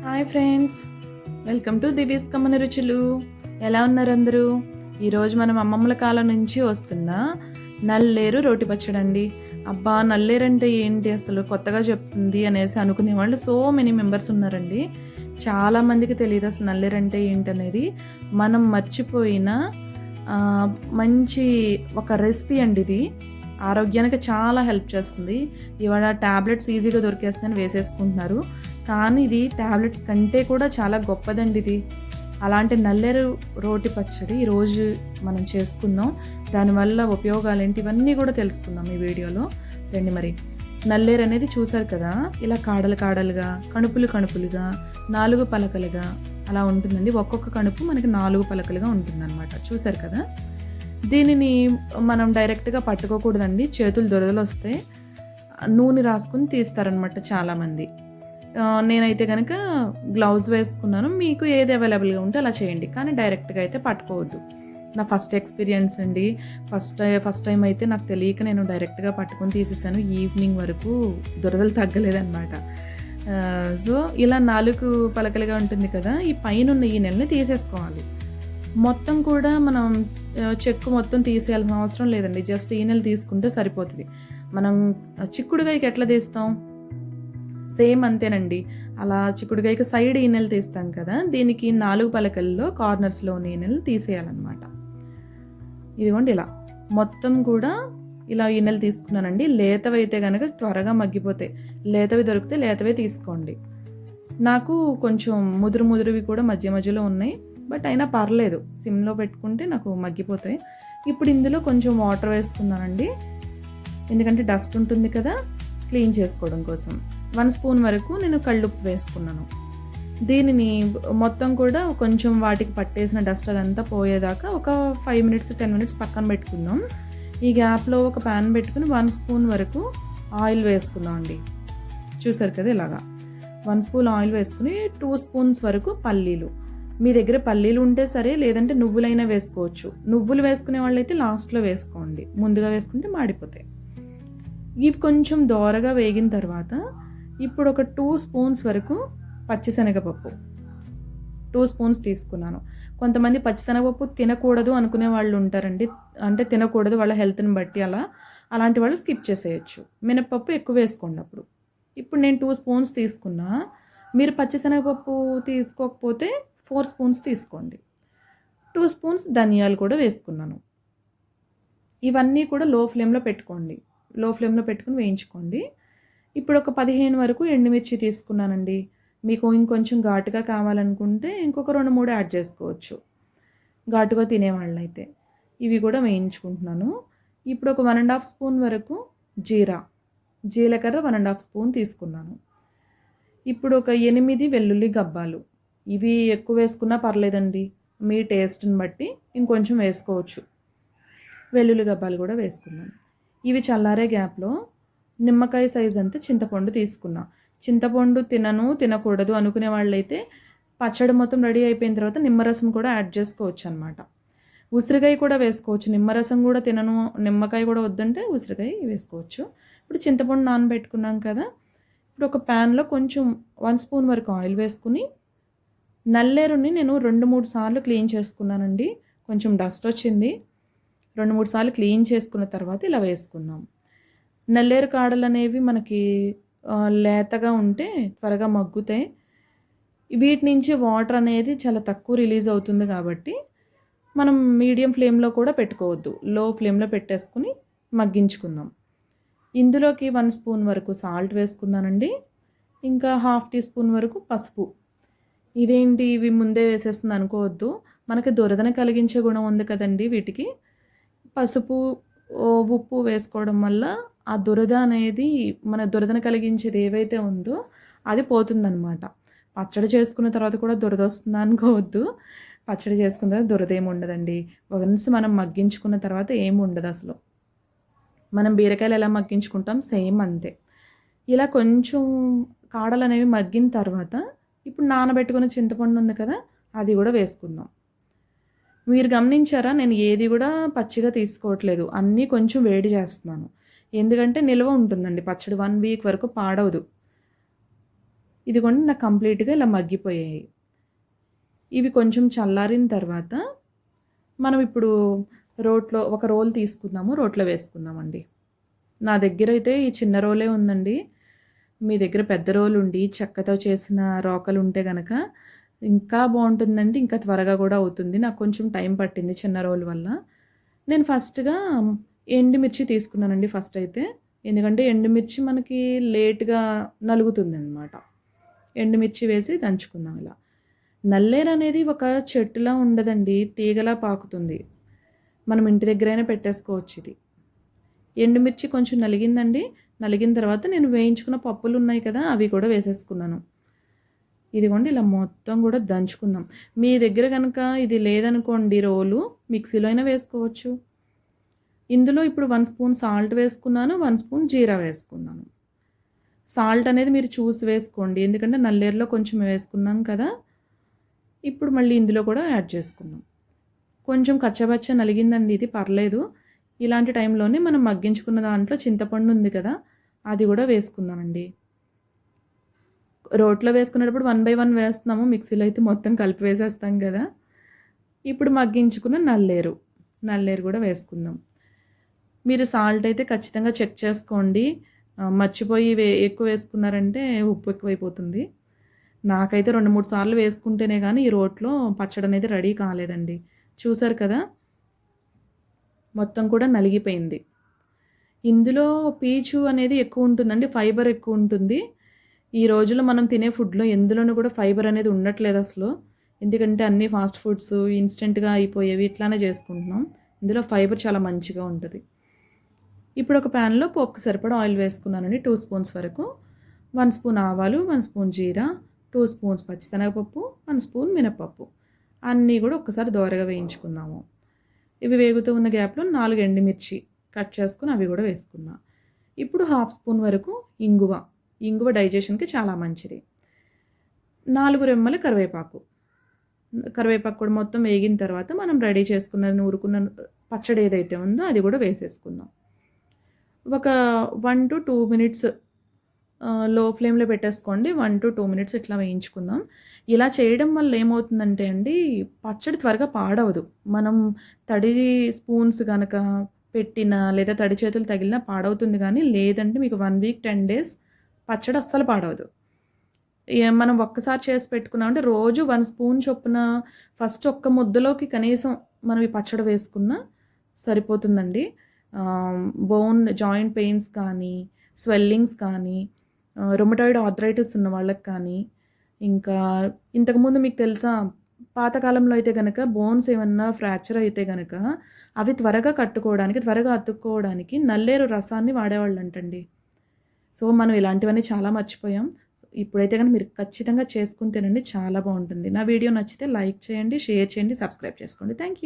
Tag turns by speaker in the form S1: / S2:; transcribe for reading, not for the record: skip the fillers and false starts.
S1: Hi friends, welcome to Divis Kammana Ruchulu. ఎలా ఉన్నారు అందరూ? ఈరోజు మనం అమ్మమ్మల కాలం నుంచి వస్తున్న నల్లేరు రోటి పచ్చడి అండి. అబ్బా, నల్లేరు అంటే ఏంటి, అసలు కొత్తగా చెప్తుంది అనేసి అనుకునే వాళ్ళు సో మెనీ మెంబర్స్ ఉన్నారండి. చాలామందికి తెలియదు అసలు నల్లేరు అంటే ఏంటనేది. మనం మర్చిపోయిన మంచి ఒక రెసిపీ అండి ఇది. ఆరోగ్యానికి చాలా హెల్ప్ చేస్తుంది. ఇవాళ ట్యాబ్లెట్స్ ఈజీగా దొరికేస్తుందని వేసేసుకుంటున్నారు, కానీ ఇది ట్యాబ్లెట్స్ కంటే కూడా చాలా గొప్పదండి ఇది. అలాంటి నల్లేరు రోటి పచ్చడి ఈరోజు మనం చేసుకుందాం. దానివల్ల ఉపయోగాలు ఏంటి ఇవన్నీ కూడా తెలుసుకుందాం ఈ వీడియోలో. రండి మరి. నల్లేరు అనేది చూసారు కదా, ఇలా కాడలు కాడలుగా, కణుపులు కణుపులుగా, 4 పలకలుగా అలా ఉంటుందండి. ఒక్కొక్క కణుపు మనకి 4 పలకలుగా ఉంటుందన్నమాట. చూసారు కదా. దీనిని మనం డైరెక్ట్గా పట్టుకోకూడదండి, చేతులు దురదలు వస్తే నూనె రాసుకుని తీస్తారనమాట చాలామంది. నేనైతే కనుక గ్లౌజ్ వేసుకున్నాను. మీకు ఏది అవైలబుల్గా ఉంటే అలా చేయండి, కానీ డైరెక్ట్గా అయితే పట్టుకోవద్దు. నా ఫస్ట్ ఎక్స్పీరియన్స్ అండి. ఫస్ట్ టైం అయితే నాకు తెలియక నేను డైరెక్ట్గా పట్టుకొని తీసేసాను. ఈవినింగ్ వరకు దురదలు తగ్గలేదన్నమాట. సో ఇలా 4 పలకలుగా ఉంటుంది కదా, ఈ పైన ఉన్న ఈ నెలని తీసేసుకోవాలి. మొత్తం కూడా మనం చెక్కు మొత్తం తీసేయాల్సిన అవసరం లేదండి. జస్ట్ ఈ నెల తీసుకుంటే సరిపోతుంది. మనం చిక్కుడుగాయకి ఎట్లా తీస్తాం, సేమ్ అంతేనండి. అలా చిక్కుడుగాయకి సైడ్ ఈనెలు తీస్తాం కదా, దీనికి 4 పలకల్లో కార్నర్స్లో ఈనెలు తీసేయాలన్నమాట. ఇదిగోండి ఇలా మొత్తం కూడా ఇలా ఈనెలు తీసుకున్నానండి. లేతవి అయితే కనుక త్వరగా మగ్గిపోతాయి. లేతవి దొరికితే లేతవే తీసుకోండి. నాకు కొంచెం ముదురువి కూడా మధ్య మధ్యలో ఉన్నాయి, బట్ అయినా పర్లేదు, సిమ్లో పెట్టుకుంటే నాకు మగ్గిపోతాయి. ఇప్పుడు ఇందులో కొంచెం వాటర్ వేసుకున్నానండి, ఎందుకంటే డస్ట్ ఉంటుంది కదా, క్లీన్ చేసుకోవడం కోసం. 1 స్పూన్ వరకు నేను కళ్ళుప్పు వేసుకున్నాను. దీనిని మొత్తం కూడా కొంచెం వాటికి పట్టేసిన డస్ట్ అదంతా పోయేదాకా ఒక 5 మినిట్స్ 10 మినిట్స్ పక్కన పెట్టుకుందాం. ఈ గ్యాప్లో ఒక ప్యాన్ పెట్టుకుని 1 స్పూన్ వరకు ఆయిల్ వేసుకుందాం అండి. చూసారు కదా ఇలాగా 1 స్పూన్ ఆయిల్ వేసుకుని 2 స్పూన్స్ వరకు పల్లీలు. మీ దగ్గర పల్లీలు ఉంటే సరే, లేదంటే నువ్వులైనా వేసుకోవచ్చు. నువ్వులు వేసుకునే వాళ్ళైతే లాస్ట్లో వేసుకోండి, ముందుగా వేసుకుంటే మాడిపోతాయి. ఇవి కొంచెం దోరగా వేగిన తర్వాత ఇప్పుడు ఒక 2 స్పూన్స్ వరకు పచ్చిశనగపప్పు, 2 స్పూన్స్ తీసుకున్నాను. కొంతమంది పచ్చిశనగపప్పు తినకూడదు అనుకునే వాళ్ళు ఉంటారండి, అంటే తినకూడదు వాళ్ళ హెల్త్ని బట్టి, అలాంటి వాళ్ళు స్కిప్ చేసేయచ్చు. మినపప్పు ఎక్కువ వేసుకోండి అప్పుడు. ఇప్పుడు నేను 2 స్పూన్స్ తీసుకున్నా. మీరు పచ్చిశనగపప్పు తీసుకోకపోతే 4 స్పూన్స్ తీసుకోండి. 2 స్పూన్స్ ధనియాలు కూడా వేసుకున్నాను. ఇవన్నీ కూడా లో ఫ్లేమ్లో పెట్టుకుని వేయించుకోండి. ఇప్పుడు ఒక 15 వరకు ఎండుమిర్చి తీసుకున్నానండి. మీకు ఇంకొంచెం ఘాటుగా కావాలనుకుంటే ఇంకొక 2-3 యాడ్ చేసుకోవచ్చు, ఘాటుగా తినేవాళ్ళైతే. ఇవి కూడా వేయించుకుంటున్నాను. ఇప్పుడు ఒక 1.5 స్పూన్ వరకు జీలకర్ర 1.5 స్పూన్ తీసుకున్నాను. ఇప్పుడు ఒక 8 వెల్లుల్లి గబ్బాలు. ఇవి ఎక్కువ వేసుకున్నా పర్లేదండి, మీ టేస్ట్ని బట్టి ఇంకొంచెం వేసుకోవచ్చు. వెల్లుల్లి గబ్బాలు కూడా వేసుకున్నాను. ఇవి చల్లారే గ్యాప్లో నిమ్మకాయ సైజ్ అంతా చింతపండు తీసుకున్నా. చింతపండు తినకూడదు అనుకునే వాళ్ళైతే పచ్చడి మొత్తం రెడీ అయిపోయిన తర్వాత నిమ్మరసం కూడా యాడ్ చేసుకోవచ్చు అనమాట. ఉసిరికాయ కూడా వేసుకోవచ్చు. నిమ్మరసం కూడా నిమ్మకాయ కూడా వద్దంటే ఉసిరికాయ వేసుకోవచ్చు. ఇప్పుడు చింతపండు నానబెట్టుకున్నాం కదా, ఇప్పుడు ఒక ప్యాన్లో కొంచెం 1 స్పూన్ వరకు ఆయిల్ వేసుకుని నల్లేరుని నేను 2-3 సార్లు క్లీన్ చేసుకున్నానండి. కొంచెం డస్ట్ వచ్చింది. 2-3 సార్లు క్లీన్ చేసుకున్న తర్వాత ఇలా వేసుకుందాం. నల్లేరు కాడలు అనేవి మనకి లేతగా ఉంటే త్వరగా మగ్గుతాయి. వీటి నుంచి వాటర్ అనేది చాలా తక్కువ రిలీజ్ అవుతుంది కాబట్టి మనం మీడియం ఫ్లేమ్లో కూడా పెట్టుకోవద్దు, లో ఫ్లేమ్లో పెట్టేసుకుని మగ్గించుకుందాం. ఇందులోకి 1 స్పూన్ వరకు సాల్ట్ వేసుకున్నానండి. ఇంకా 1/2 టీ స్పూన్ వరకు పసుపు. ఇదేంటి ఇవి ముందే వేసేస్తుంది అనుకోవద్దు, మనకి దురదన కలిగించే గుణం ఉంది కదండి వీటికి. పసుపు ఉప్పు వేసుకోవడం వల్ల ఆ దురద అనేది, మన దురదను కలిగించేది ఏవైతే ఉందో అది పోతుందన్నమాట. పచ్చడి చేసుకున్న తర్వాత కూడా దురద వస్తుందా అనుకోవద్దు. పచ్చడి చేసుకున్న తర్వాత దురద ఏమి ఉండదండి. వన్స్ మనం మగ్గించుకున్న తర్వాత ఏమి ఉండదు అసలు. మనం బీరకాయలు ఎలా మగ్గించుకుంటాం సేమ్ అంతే. ఇలా కొంచెం కాడలు అనేవి మగ్గిన తర్వాత ఇప్పుడు నానబెట్టుకున్న చింతపండు ఉంది కదా, అది కూడా వేసుకుందాం. మీరు గమనించారా, నేను ఏది కూడా పచ్చిగా తీసుకోవట్లేదు, అన్నీ కొంచెం వేడి చేస్తున్నాను. ఎందుకంటే నిల్వ ఉంటుందండి పచ్చడి, 1 వీక్ వరకు పాడవదు. ఇదిగోండి నాకు కంప్లీట్గా ఇలా మగ్గిపోయాయి. ఇవి కొంచెం చల్లారిన తర్వాత మనం ఇప్పుడు ఒక రోల్ తీసుకుందాము, రోట్లో వేసుకుందామండి. నా దగ్గర అయితే ఈ చిన్న రోలే ఉందండి. మీ దగ్గర పెద్ద రోలు ఉండి చెక్కతో చేసిన రోకలు ఉంటే గనక ఇంకా బాగుంటుందండి, ఇంకా త్వరగా కూడా అవుతుంది. నాకు కొంచెం టైం పట్టింది చిన్న రోలు వల్ల. నేను ఫస్ట్గా ఎండుమిర్చి తీసుకున్నానండి ఫస్ట్ అయితే. ఎందుకంటే ఎండుమిర్చి మనకి లేట్గా నలుగుతుంది అనమాట. ఎండుమిర్చి వేసి దంచుకుందాం ఇలా. నల్లేరు అనేది ఒక చెట్టులా ఉండదండి, తీగలా పాకుతుంది. మనం ఇంటి దగ్గరైనా పెట్టేసుకోవచ్చు ఇది. ఎండుమిర్చి కొంచెం నలిగిందండి. నలిగిన తర్వాత నేను వేయించుకున్న పప్పులు ఉన్నాయి కదా, అవి కూడా వేసేసుకున్నాను. ఇదిగోండి ఇలా మొత్తం కూడా దంచుకుందాం. మీ దగ్గర కనుక ఇది లేదనుకోండి రోలు, మిక్సీలో అయినా వేసుకోవచ్చు. ఇందులో ఇప్పుడు 1 స్పూన్ సాల్ట్ వేసుకున్నాను, 1 స్పూన్ జీరా వేసుకున్నాను. సాల్ట్ అనేది మీరు చూసి వేసుకోండి, ఎందుకంటే నల్లేరులో కొంచెం వేసుకున్నాం కదా. ఇప్పుడు మళ్ళీ ఇందులో కూడా యాడ్ చేసుకున్నాం. కొంచెం కచ్చబచ్చ నలిగిందండి, ఇది పర్లేదు. ఇలాంటి టైంలోనే మనం మగ్గించుకున్న దాంట్లో చింతపండు ఉంది కదా, అది కూడా వేసుకుందామండి. రోట్లో వేసుకునేటప్పుడు 1 బై 1 వేస్తున్నాము, మిక్సీలో అయితే మొత్తం కలిపి వేసేస్తాం కదా. ఇప్పుడు మగ్గించుకున్న నల్లేరు కూడా వేసుకుందాం. మీరు సాల్ట్ అయితే ఖచ్చితంగా చెక్ చేసుకోండి. మర్చిపోయి ఎక్కువ వేసుకున్నారంటే ఉప్పు ఎక్కువైపోతుంది. నాకైతే 2-3 సార్లు వేసుకుంటేనే కానీ ఈ రోట్లో పచ్చడి అనేది రెడీ కాలేదండి. చూసారు కదా, మొత్తం కూడా నలిగిపోయింది. ఇందులో పీచు అనేది ఎక్కువ ఉంటుందండి, ఫైబర్ ఎక్కువ ఉంటుంది. ఈ రోజుల్లో మనం తినే ఫుడ్లో ఎందులోనూ కూడా ఫైబర్ అనేది ఉండట్లేదు అసలు. ఎందుకంటే అన్నీ ఫాస్ట్ ఫుడ్స్ ఇన్స్టెంట్గా అయిపోయేవి ఇట్లానే చేసుకుంటున్నాం. ఇందులో ఫైబర్ చాలా మంచిగా ఉంటుంది. ఇప్పుడు ఒక ప్యాన్లో పోపుకి సరిపడా ఆయిల్ వేసుకున్నానండి, 2 స్పూన్స్ వరకు. 1 స్పూన్ ఆవాలు, 1 స్పూన్ జీరా, 2 స్పూన్స్ పచ్చిశనగపప్పు, 1 స్పూన్ మినపప్పు అన్నీ కూడా ఒక్కసారి దోరగా వేయించుకుందాము. ఇవి వేగుతూ ఉన్న గ్యాప్లో 4 ఎండుమిర్చి కట్ చేసుకుని అవి కూడా వేసుకున్నా. ఇప్పుడు 1/2 స్పూన్ వరకు ఇంగువ డైజెషన్కి చాలా మంచిది. 4 రెమ్మల కరివేపాకు కూడా మొత్తం వేగిన తర్వాత మనం రెడీ చేసుకున్న నూరుకున్న పచ్చడి ఏదైతే ఉందో అది కూడా వేసేసుకుందాం. ఒక 1 to 2 మినిట్స్ లో ఫ్లేమ్లో పెట్టేసుకోండి. 1 to 2 మినిట్స్ ఇట్లా వేయించుకుందాం. ఇలా చేయడం వల్ల ఏమవుతుందంటే అండి, పచ్చడి త్వరగా పాడవదు. మనం తడి స్పూన్స్ కనుక పెట్టినా లేదా తడి చేతులు తగిలినా పాడవుతుంది, కానీ లేదంటే మీకు 1 వీక్ 10 డేస్ పచ్చడి అస్సలు పాడవదు. మనం ఒక్కసారి చేసి పెట్టుకున్నామంటే రోజు 1 స్పూన్ చొప్పున ఫస్ట్ ఒక్క ముద్దలోకి కనీసం మనం ఈ పచ్చడి వేసుకున్నా సరిపోతుందండి. బోన్ జాయింట్ పెయిన్స్ కానీ, స్వెల్లింగ్స్ కానీ, రొమటాయిడ్ ఆర్థరైటిస్ ఉన్న వాళ్ళకి కానీ, ఇంకా ఇంతకుముందు మీకు తెలుసా, పాతకాలంలో అయితే కనుక బోన్స్ ఏమన్నా ఫ్రాక్చర్ అయితే కనుక అవి త్వరగా అతుక్కోవడానికి నల్లేరు రసాన్ని వాడేవాళ్ళంటండి. సో మనం ఇలాంటివన్నీ చాలా మర్చిపోయాం. ఇప్పుడైతే కనుక మీరు ఖచ్చితంగా చేసుకుని తినండి, చాలా బాగుంటుంది. నా వీడియో నచ్చితే లైక్ చేయండి, షేర్ చేయండి, సబ్స్క్రైబ్ చేసుకోండి. Thank you.